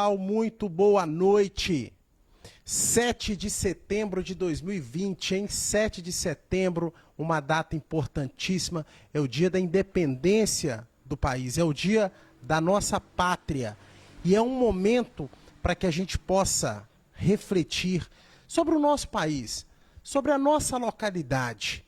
pessoal, muito boa noite. 7 de setembro de 2020, hein? 7 de setembro, uma data importantíssima, é o dia da independência do país, é o dia da nossa pátria. E é um momento para que a gente possa refletir sobre o nosso país, sobre a nossa localidade.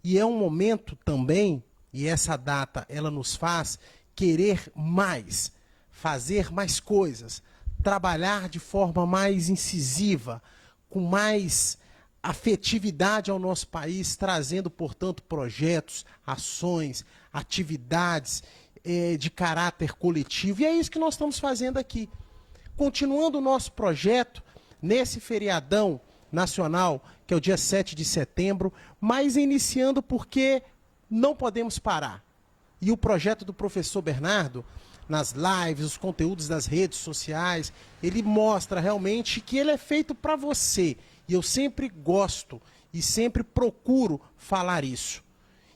E é um momento também, e essa data ela nos faz querer mais, fazer mais coisas, trabalhar de forma mais incisiva, com mais afetividade ao nosso país, trazendo, portanto, projetos, ações, atividades de caráter coletivo. E é isso que nós estamos fazendo aqui. Continuando o nosso projeto, nesse feriadão nacional, que é o dia 7 de setembro, mas iniciando porque não podemos parar. E o projeto do professor Bernardo, nas lives, os conteúdos das redes sociais, ele mostra realmente que ele é feito para você. E eu sempre gosto e sempre procuro falar isso.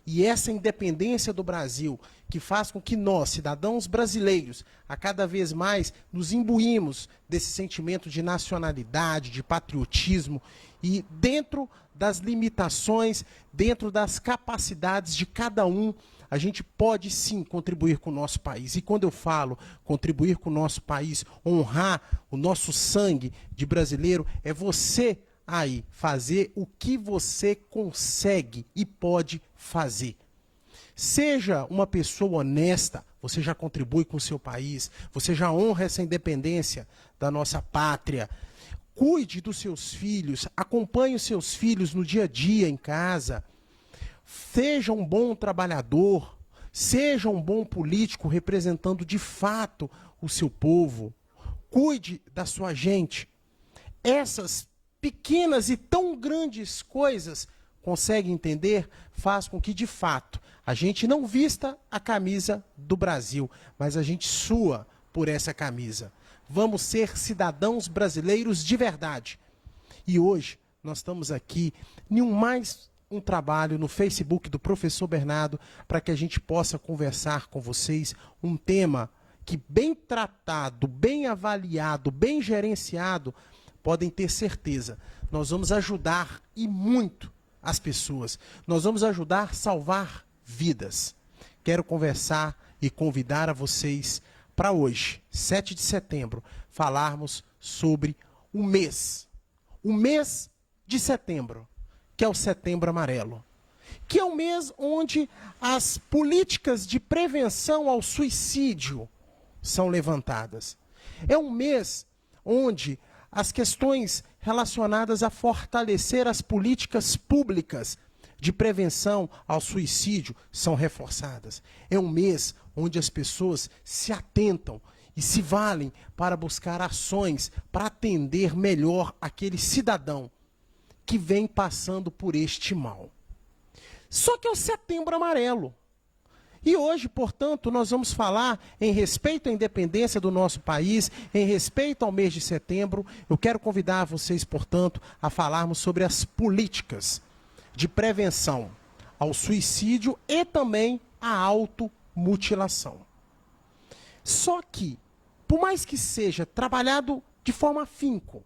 E essa independência do Brasil, que faz com que nós, cidadãos brasileiros, a cada vez mais nos imbuímos desse sentimento de nacionalidade, de patriotismo, e dentro das limitações, dentro das capacidades de cada um, a gente pode sim contribuir com o nosso país. E quando eu falo contribuir com o nosso país, honrar o nosso sangue de brasileiro, é você aí fazer o que você consegue e pode fazer. Seja uma pessoa honesta, você já contribui com o seu país, você já honra essa independência da nossa pátria. Cuide dos seus filhos, acompanhe os seus filhos no dia a dia em casa. Seja um bom trabalhador, seja um bom político representando de fato o seu povo. Cuide da sua gente. Essas pequenas e tão grandes coisas, consegue entender, faz com que de fato a gente não vista a camisa do Brasil, mas a gente sua por essa camisa. Vamos ser cidadãos brasileiros de verdade. E hoje nós estamos aqui em mais um trabalho no Facebook do professor Bernardo para que a gente possa conversar com vocês um tema que, bem tratado, bem avaliado, bem gerenciado, podem ter certeza, nós vamos ajudar e muito as pessoas. Nós vamos ajudar a salvar vidas. Quero conversar e convidar a vocês para hoje, 7 de setembro, falarmos sobre o mês de setembro, que é o Setembro Amarelo, que é um mês onde as políticas de prevenção ao suicídio são levantadas. É um mês onde as questões relacionadas a fortalecer as políticas públicas de prevenção ao suicídio são reforçadas. É um mês onde as pessoas se atentam e se valem para buscar ações para atender melhor aquele cidadão que vem passando por este mal. Só que é o Setembro Amarelo. E hoje, portanto, nós vamos falar em respeito à independência do nosso país, em respeito ao mês de setembro. Eu quero convidar vocês, portanto, a falarmos sobre as políticas de prevenção ao suicídio e também à automutilação. Só que, por mais que seja trabalhado de forma afinco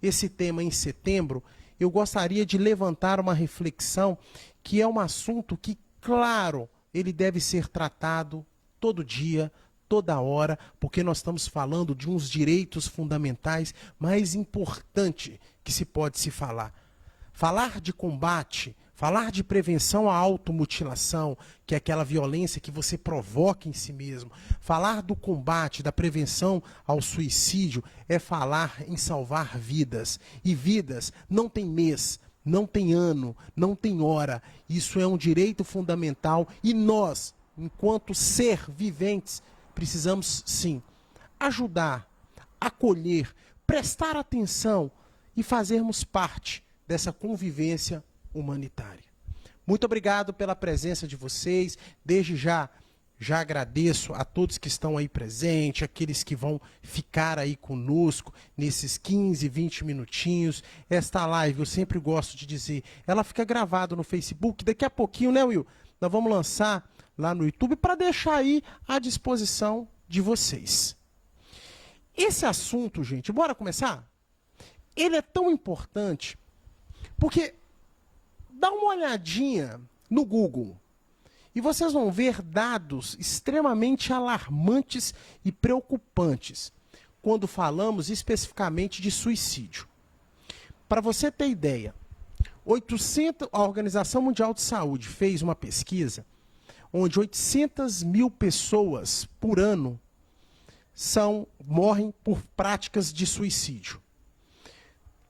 esse tema em setembro, eu gostaria de levantar uma reflexão que é um assunto que, claro, ele deve ser tratado todo dia, toda hora, porque nós estamos falando de uns direitos fundamentais mais importantes que se pode se falar. Falar de combate, falar de prevenção à automutilação, que é aquela violência que você provoca em si mesmo. Falar do combate, da prevenção ao suicídio, é falar em salvar vidas. E vidas não tem mês, não tem ano, não tem hora. Isso é um direito fundamental e nós, enquanto ser viventes, precisamos sim ajudar, acolher, prestar atenção e fazermos parte dessa convivência humanitária. Muito obrigado pela presença de vocês. Desde já agradeço a todos que estão aí presentes, aqueles que vão ficar aí conosco nesses 15, 20 minutinhos. Esta live, eu sempre gosto de dizer, ela fica gravada no Facebook. Daqui a pouquinho, né, Will? Nós vamos lançar lá no YouTube para deixar aí à disposição de vocês. Esse assunto, gente, bora começar? Ele é tão importante porque dá uma olhadinha no Google e vocês vão ver dados extremamente alarmantes e preocupantes quando falamos especificamente de suicídio. Para você ter ideia, a Organização Mundial de Saúde fez uma pesquisa onde 800 mil pessoas por ano morrem por práticas de suicídio.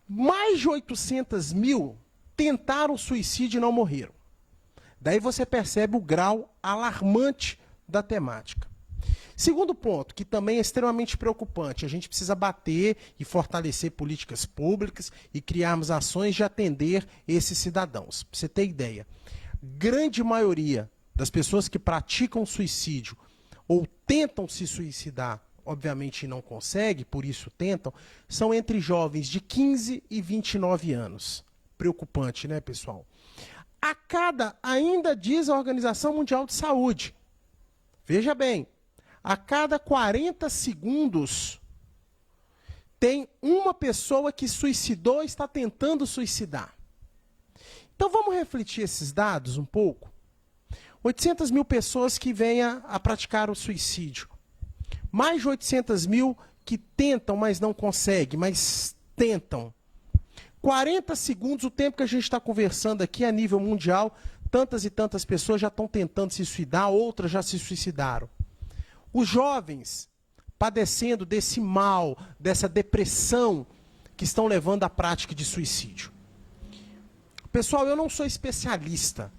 Mais de 800 mil tentaram suicídio e não morreram. Daí você percebe o grau alarmante da temática. Segundo ponto, que também é extremamente preocupante, a gente precisa bater e fortalecer políticas públicas e criarmos ações de atender esses cidadãos. Para você ter ideia, grande maioria das pessoas que praticam suicídio ou tentam se suicidar, obviamente não conseguem, por isso tentam, são entre jovens de 15 e 29 anos. Preocupante, né, pessoal? Ainda diz a Organização Mundial de Saúde, veja bem, a cada 40 segundos tem uma pessoa que suicidou ou está tentando suicidar. Então vamos refletir esses dados um pouco? 800 mil pessoas que venham a praticar o suicídio. Mais de 800 mil que tentam, mas não conseguem, mas tentam. 40 segundos, o tempo que a gente está conversando aqui a nível mundial, tantas e tantas pessoas já estão tentando se suicidar, outras já se suicidaram. Os jovens padecendo desse mal, dessa depressão que estão levando à prática de suicídio. Pessoal, eu não sou especialista,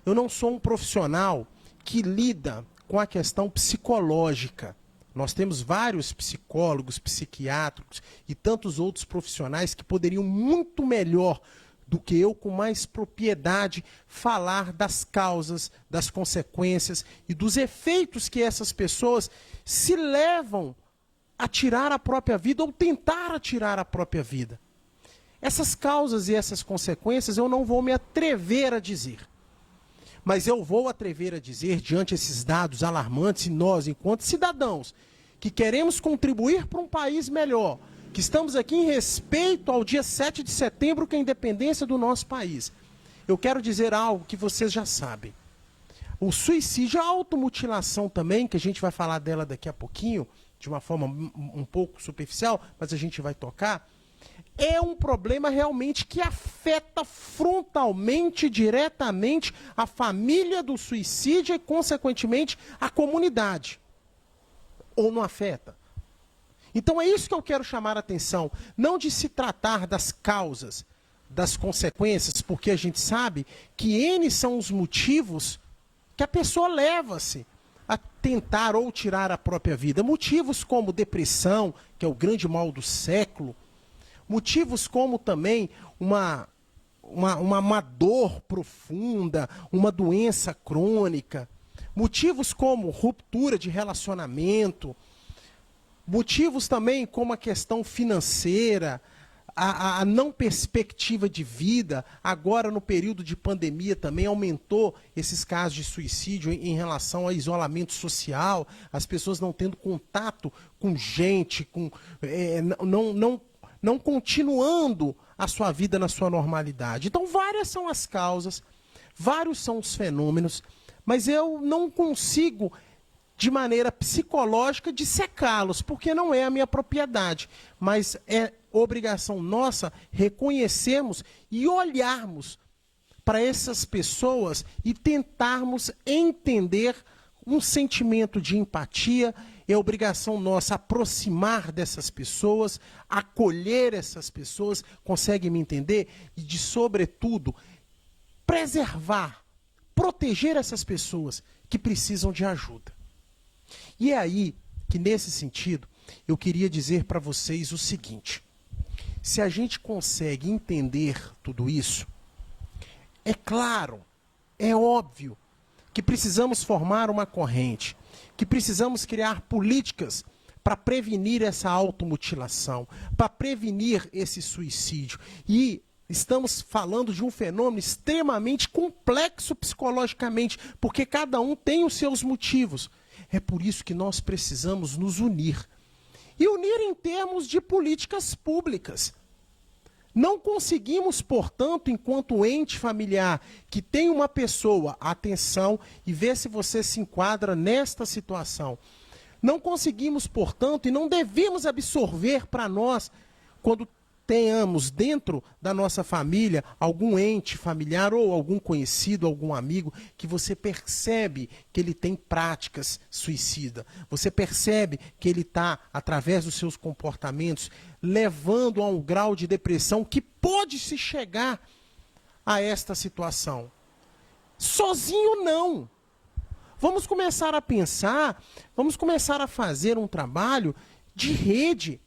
eu não sou um profissional que lida com a questão psicológica. Nós temos vários psicólogos, psiquiátricos e tantos outros profissionais que poderiam muito melhor do que eu, com mais propriedade, falar das causas, das consequências e dos efeitos que essas pessoas se levam a tirar a própria vida ou tentar tirar a própria vida. Essas causas e essas consequências eu não vou me atrever a dizer. Mas eu vou atrever a dizer, diante desses dados alarmantes, e nós, enquanto cidadãos, que queremos contribuir para um país melhor, que estamos aqui em respeito ao dia 7 de setembro, que é a independência do nosso país. Eu quero dizer algo que vocês já sabem. O suicídio, a automutilação também, que a gente vai falar dela daqui a pouquinho, de uma forma um pouco superficial, mas a gente vai tocar, é um problema realmente que afeta frontalmente, diretamente, a família do suicídio e, consequentemente, a comunidade. Ou não afeta? Então é isso que eu quero chamar a atenção, não de se tratar das causas, das consequências, porque a gente sabe que N são os motivos que a pessoa leva-se a tentar ou tirar a própria vida. Motivos como depressão, que é o grande mal do século, motivos como também uma dor profunda, uma doença crônica, motivos como ruptura de relacionamento, motivos também como a questão financeira, a não perspectiva de vida. Agora, no período de pandemia, também aumentou esses casos de suicídio em relação ao isolamento social, as pessoas não tendo contato com gente, não continuando a sua vida na sua normalidade. Então, várias são as causas, vários são os fenômenos, mas eu não consigo, de maneira psicológica, dissecá-los, porque não é a minha propriedade. Mas é obrigação nossa reconhecermos e olharmos para essas pessoas e tentarmos entender um sentimento de empatia. É obrigação nossa aproximar dessas pessoas, acolher essas pessoas, consegue me entender? E de, sobretudo, preservar, proteger essas pessoas que precisam de ajuda. E é aí que, nesse sentido, eu queria dizer para vocês o seguinte: se a gente consegue entender tudo isso, é claro, é óbvio que precisamos formar uma corrente, que precisamos criar políticas para prevenir essa automutilação, para prevenir esse suicídio. E estamos falando de um fenômeno extremamente complexo psicologicamente, porque cada um tem os seus motivos. É por isso que nós precisamos nos unir. e unir em termos de políticas públicas. Não conseguimos, portanto, enquanto ente familiar que tem uma pessoa, atenção, e vê se você se enquadra nesta situação. Não conseguimos, portanto, e não devemos absorver para nós, quando tenhamos dentro da nossa família algum ente familiar ou algum conhecido, algum amigo, que você percebe que ele tem práticas suicidas. Você percebe que ele está, através dos seus comportamentos, levando a um grau de depressão que pode se chegar a esta situação. Sozinho não. Vamos começar a pensar, vamos começar a fazer um trabalho de rede.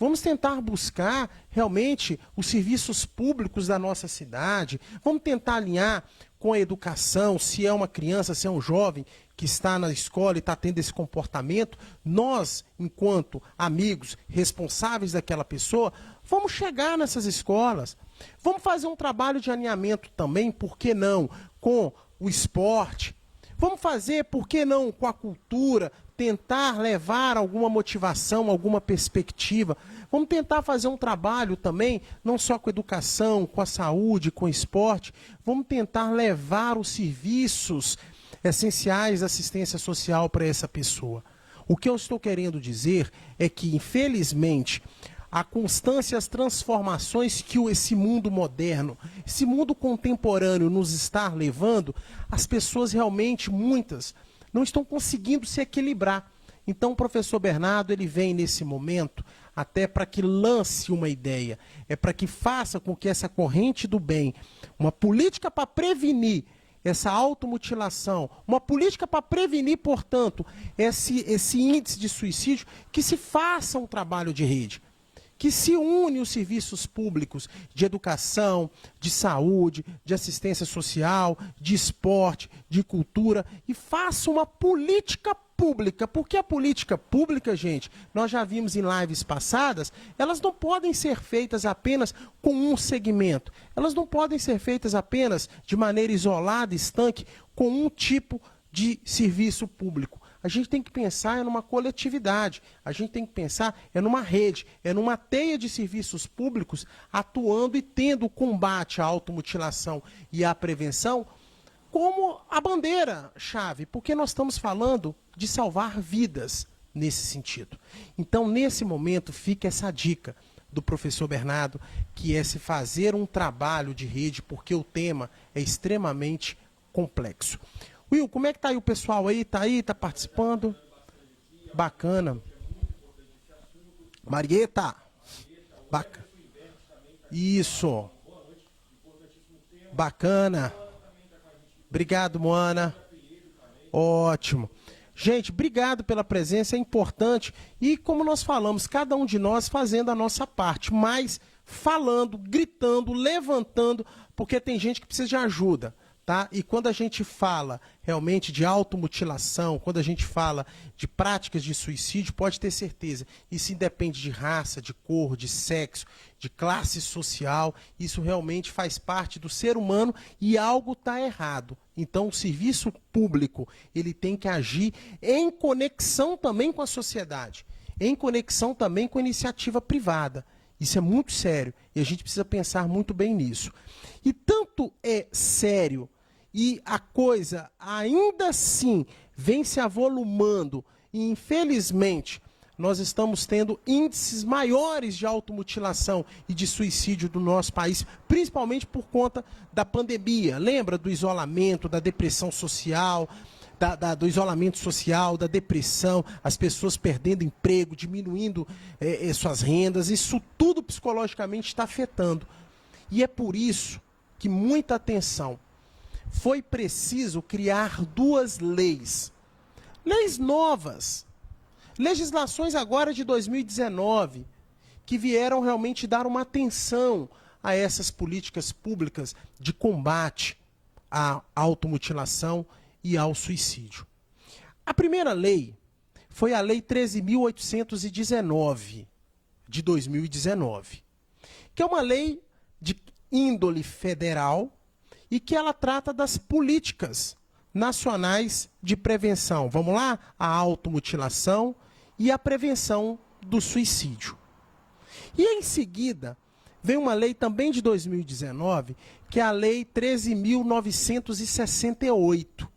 Vamos tentar buscar realmente os serviços públicos da nossa cidade. Vamos tentar alinhar com a educação, se é uma criança, se é um jovem que está na escola e está tendo esse comportamento. Nós, enquanto amigos responsáveis daquela pessoa, vamos chegar nessas escolas. Vamos fazer um trabalho de alinhamento também, por que não, com o esporte. Vamos fazer, por que não, com a cultura, tentar levar alguma motivação, alguma perspectiva. Vamos tentar fazer um trabalho também, não só com a educação, com a saúde, com o esporte. Vamos tentar levar os serviços essenciais da assistência social para essa pessoa. O que eu estou querendo dizer é que, infelizmente, a constância e as transformações que esse mundo moderno, esse mundo contemporâneo nos está levando, as pessoas realmente, muitas, não estão conseguindo se equilibrar. Então o professor Bernardo, ele vem nesse momento até para que lance uma ideia, é para que faça com que essa corrente do bem, uma política para prevenir essa automutilação, uma política para prevenir, portanto, esse índice de suicídio, que se faça um trabalho de rede, que se une os serviços públicos de educação, de saúde, de assistência social, de esporte, de cultura, e faça uma política pública, porque a política pública, gente, nós já vimos em lives passadas, elas não podem ser feitas apenas com um segmento, elas não podem ser feitas apenas de maneira isolada, estanque, com um tipo de serviço público. A gente tem que pensar numa coletividade, a gente tem que pensar numa rede, numa teia de serviços públicos atuando e tendo o combate à automutilação e à prevenção como a bandeira-chave, porque nós estamos falando de salvar vidas nesse sentido. Então, nesse momento, fica essa dica do professor Bernardo, que é se fazer um trabalho de rede, porque o tema é extremamente complexo. Will, como é que tá aí o pessoal aí? Tá aí? Tá participando? Bacana. Marieta. Bacana. Isso. Bacana. Obrigado, Moana. Ótimo. Gente, obrigado pela presença, é importante. E como nós falamos, cada um de nós fazendo a nossa parte, mas falando, gritando, levantando, porque tem gente que precisa de ajuda. Tá? E quando a gente fala realmente de automutilação, quando a gente fala de práticas de suicídio, pode ter certeza, isso independe de raça, de cor, de sexo, de classe social, isso realmente faz parte do ser humano e algo está errado. Então o serviço público, ele tem que agir em conexão também com a sociedade, em conexão também com a iniciativa privada. Isso é muito sério e a gente precisa pensar muito bem nisso. E tanto é sério e a coisa ainda assim vem se avolumando e, infelizmente, nós estamos tendo índices maiores de automutilação e de suicídio do nosso país, principalmente por conta da pandemia. Lembra do isolamento, da depressão social, do isolamento social, da depressão, as pessoas perdendo emprego, diminuindo suas rendas, isso tudo psicologicamente está afetando. E é por isso que, muita atenção, foi preciso criar duas leis. Leis novas, legislações agora de 2019, que vieram realmente dar uma atenção a essas políticas públicas de combate à automutilação e ao suicídio. A primeira lei foi a Lei 13.819, de 2019, que é uma lei de índole federal e que ela trata das políticas nacionais de prevenção. Vamos lá? A automutilação e a prevenção do suicídio. E em seguida, vem uma lei também de 2019, que é a Lei 13.968,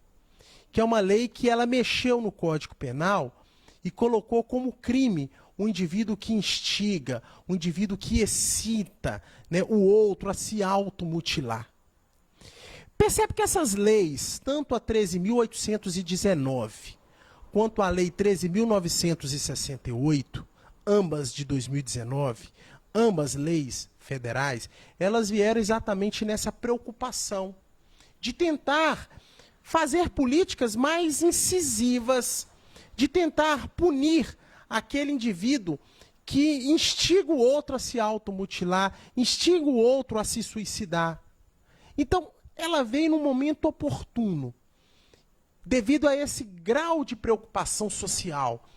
que é uma lei que ela mexeu no Código Penal e colocou como crime o indivíduo que instiga, o indivíduo que excita, né, o outro a se automutilar. Percebe que essas leis, tanto a 13.819 quanto a Lei 13.968, ambas de 2019, ambas leis federais, elas vieram exatamente nessa preocupação de tentar fazer políticas mais incisivas, de tentar punir aquele indivíduo que instiga o outro a se automutilar, instiga o outro a se suicidar. Então, ela veio num momento oportuno, devido a esse grau de preocupação social,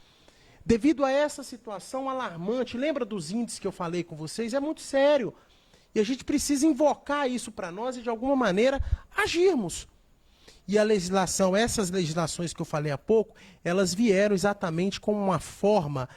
devido a essa situação alarmante. Lembra dos índices que eu falei com vocês? É muito sério. E a gente precisa invocar isso para nós e, de alguma maneira, agirmos. E a legislação, essas legislações que eu falei há pouco, elas vieram exatamente como uma forma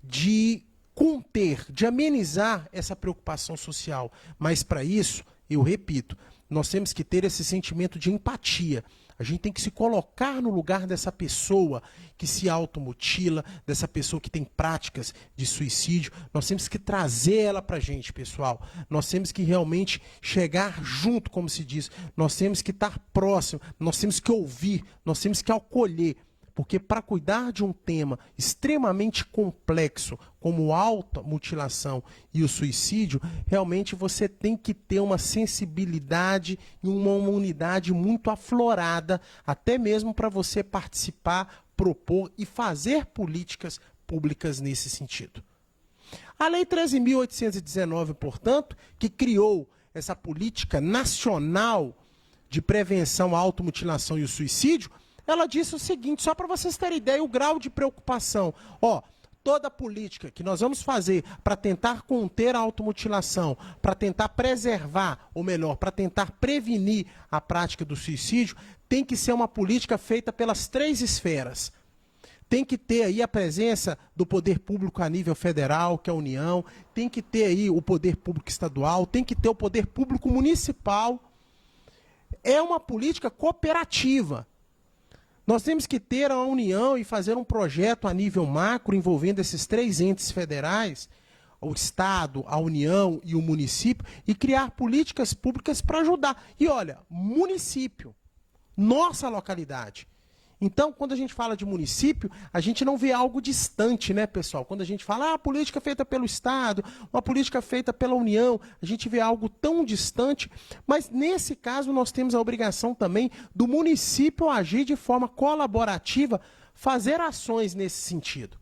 de conter, de amenizar essa preocupação social. Mas para isso, eu repito, nós temos que ter esse sentimento de empatia. A gente tem que se colocar no lugar dessa pessoa que se automutila, dessa pessoa que tem práticas de suicídio. Nós temos que trazer ela para a gente, pessoal. Nós temos que realmente chegar junto, como se diz. Nós temos que estar próximo, nós temos que ouvir, nós temos que acolher. Porque para cuidar de um tema extremamente complexo, como a automutilação e o suicídio, realmente você tem que ter uma sensibilidade e uma unidade muito aflorada, até mesmo para você participar, propor e fazer políticas públicas nesse sentido. A Lei 13.819, portanto, que criou essa política nacional de prevenção à automutilação e o suicídio, ela disse o seguinte, só para vocês terem ideia, o grau de preocupação. Ó, toda política que nós vamos fazer para tentar conter a automutilação, para tentar preservar, ou melhor, para tentar prevenir a prática do suicídio, tem que ser uma política feita pelas 3 esferas. Tem que ter aí a presença do poder público a nível federal, que é a União, tem que ter aí o poder público estadual, tem que ter o poder público municipal. É uma política cooperativa. Nós temos que ter a união e fazer um projeto a nível macro envolvendo esses 3 entes federais, o Estado, a União e o município, e criar políticas públicas para ajudar. E olha, município, nossa localidade. Então, quando a gente fala de município, a gente não vê algo distante, né, pessoal? Quando a gente fala, política feita pelo Estado, uma política feita pela União, a gente vê algo tão distante, mas nesse caso nós temos a obrigação também do município agir de forma colaborativa, fazer ações nesse sentido.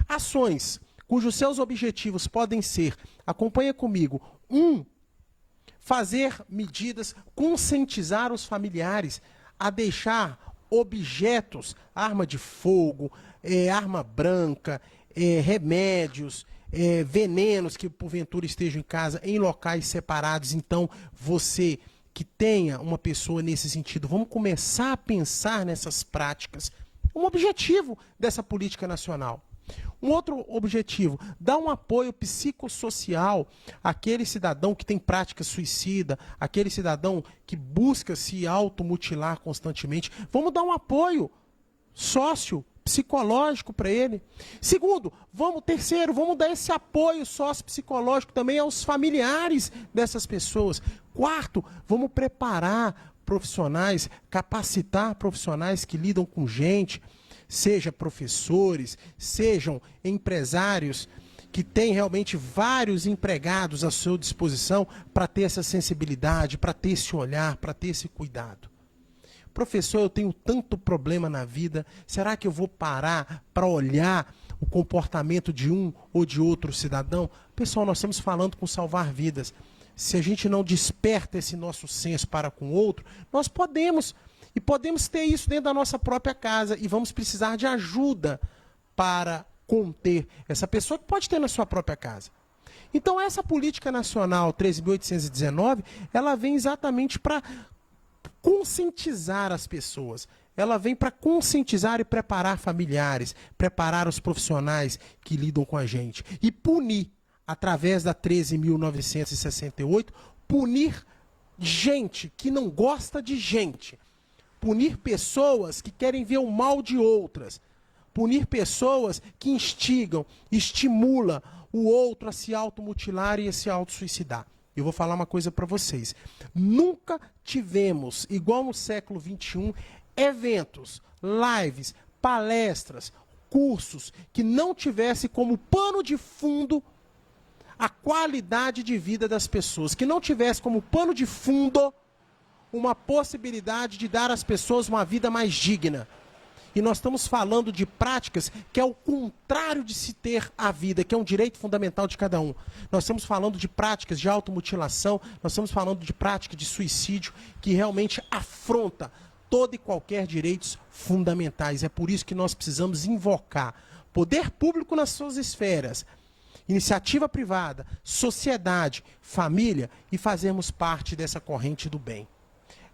Ações cujos seus objetivos podem ser, acompanha comigo, 1, fazer medidas, conscientizar os familiares a deixar objetos, arma de fogo, arma branca, remédios, venenos que porventura estejam em casa, em locais separados. Então, você que tenha uma pessoa nesse sentido, vamos começar a pensar nessas práticas. Um objetivo dessa política nacional. Um outro objetivo, dar um apoio psicossocial àquele cidadão que tem prática suicida, aquele cidadão que busca se automutilar constantemente. Vamos dar um apoio psicológico para ele. Terceiro, vamos dar esse apoio psicológico também aos familiares dessas pessoas. Quarto, vamos preparar profissionais, capacitar profissionais que lidam com gente, seja professores, sejam empresários que têm realmente vários empregados à sua disposição para ter essa sensibilidade, para ter esse olhar, para ter esse cuidado. Professor, eu tenho tanto problema na vida, será que eu vou parar para olhar o comportamento de um ou de outro cidadão? Pessoal, nós estamos falando com salvar vidas. Se a gente não desperta esse nosso senso para com o outro, nós podemos ter isso dentro da nossa própria casa e vamos precisar de ajuda para conter essa pessoa que pode ter na sua própria casa. Então essa política nacional 13.819, ela vem exatamente para conscientizar as pessoas. Ela vem para conscientizar e preparar familiares, preparar os profissionais que lidam com a gente. E punir, através da 13.968, punir gente que não gosta de gente. Punir pessoas que querem ver o mal de outras. Punir pessoas que instigam, estimulam o outro a se automutilar e a se autossuicidar. Eu vou falar uma coisa para vocês. Nunca tivemos, igual no século XXI, eventos, lives, palestras, cursos que não tivesse como pano de fundo a qualidade de vida das pessoas, que não tivesse como pano de fundo uma possibilidade de dar às pessoas uma vida mais digna. E nós estamos falando de práticas que é o contrário de se ter a vida, que é um direito fundamental de cada um. Nós estamos falando de práticas de automutilação, nós estamos falando de prática de suicídio, que realmente afronta todo e qualquer direitos fundamentais. É por isso que nós precisamos invocar poder público nas suas esferas, iniciativa privada, sociedade, família, e fazermos parte dessa corrente do bem.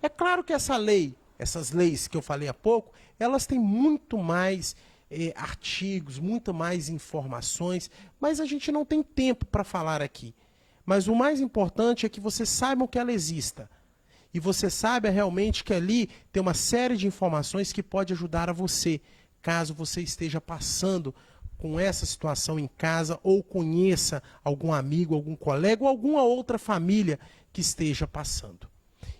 É claro que essa lei, essas leis que eu falei há pouco, elas têm muito mais artigos, muito mais informações, mas a gente não tem tempo para falar aqui. Mas o mais importante é que vocês saibam que ela exista. E você saiba realmente que ali tem uma série de informações que pode ajudar a você, caso você esteja passando com essa situação em casa ou conheça algum amigo, algum colega ou alguma outra família que esteja passando.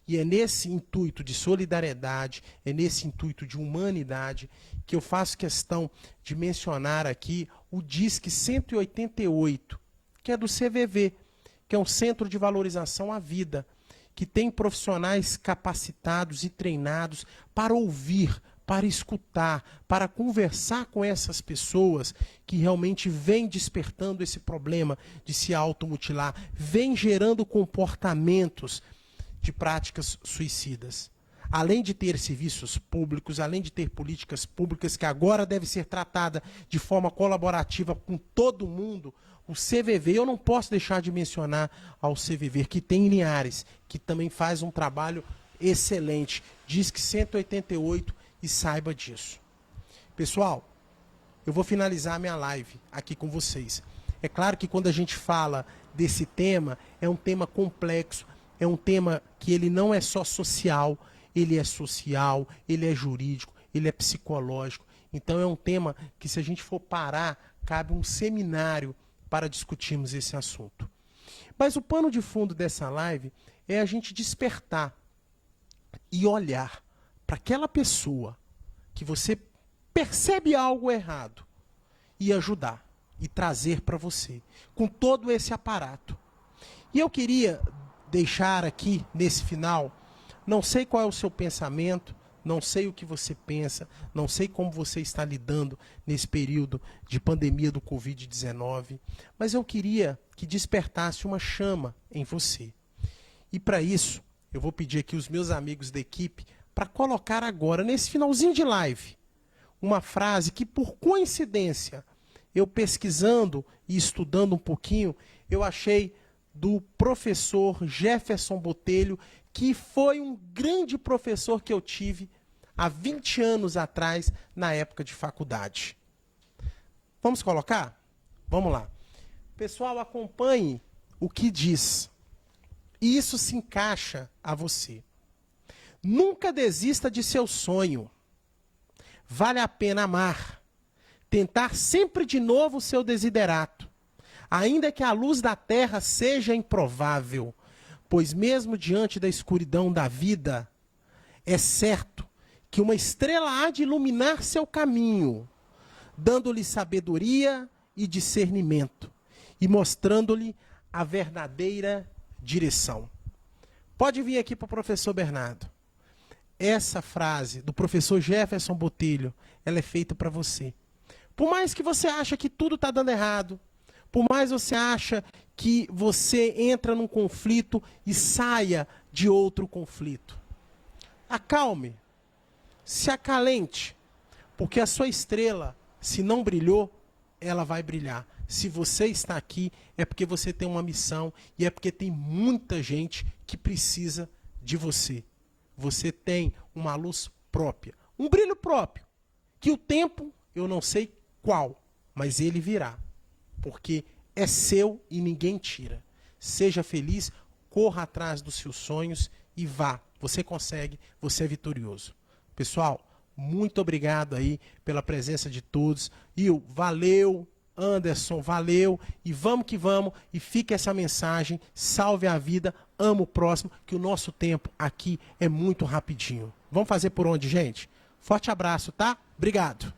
E é nesse intuito de solidariedade, é nesse intuito de humanidade, que eu faço questão de mencionar aqui o DISC 188, que é do CVV, que é um Centro de Valorização à Vida, que tem profissionais capacitados e treinados para ouvir, para escutar, para conversar com essas pessoas que realmente vêm despertando esse problema de se automutilar, vêm gerando comportamentos de práticas suicidas. Além de ter serviços públicos, além de ter políticas públicas que agora deve ser tratada de forma colaborativa com todo mundo, o CVV, eu não posso deixar de mencionar ao CVV, que tem em Linhares, que também faz um trabalho excelente. Diz que 188 e saiba disso. Pessoal, eu vou finalizar minha live aqui com vocês. É claro que quando a gente fala desse tema, é um tema complexo, é um tema que ele não é só social, ele é social, ele é jurídico, ele é psicológico. Então é um tema que, se a gente for parar, cabe um seminário para discutirmos esse assunto. Mas o pano de fundo dessa live é a gente despertar e olhar para aquela pessoa que você percebe algo errado e ajudar e trazer para você, com todo esse aparato. E eu queria deixar aqui, nesse final, não sei qual é o seu pensamento, não sei o que você pensa, não sei como você está lidando nesse período de pandemia do Covid-19, mas eu queria que despertasse uma chama em você. E para isso, eu vou pedir aqui os meus amigos da equipe para colocar agora, nesse finalzinho de live, uma frase que, por coincidência, eu pesquisando e estudando um pouquinho, eu achei do professor Jefferson Botelho, que foi um grande professor que eu tive há 20 anos atrás, na época de faculdade. Vamos colocar? Vamos lá. Pessoal, acompanhe o que diz. E isso se encaixa a você. Nunca desista de seu sonho. Vale a pena amar. Tentar sempre de novo o seu desiderato. Ainda que a luz da terra seja improvável, pois mesmo diante da escuridão da vida, é certo que uma estrela há de iluminar seu caminho, dando-lhe sabedoria e discernimento, e mostrando-lhe a verdadeira direção. Pode vir aqui para o professor Bernardo. Essa frase do professor Jefferson Botelho, ela é feita para você. Por mais que você ache que tudo está dando errado, por mais você acha que você entra num conflito e saia de outro conflito, acalme, se acalente, porque a sua estrela, se não brilhou, ela vai brilhar. Se você está aqui, é porque você tem uma missão e é porque tem muita gente que precisa de você. você tem uma luz própria, um brilho próprio, que o tempo, eu não sei qual, mas ele virá, porque é seu e ninguém tira. Seja feliz, corra atrás dos seus sonhos e vá. Você consegue, você é vitorioso. Pessoal, muito obrigado aí pela presença de todos. Il, valeu. Anderson, valeu. E vamos que vamos. E fica essa mensagem. Salve a vida, amo o próximo, que o nosso tempo aqui é muito rapidinho. Vamos fazer por onde, gente? Forte abraço, tá? Obrigado.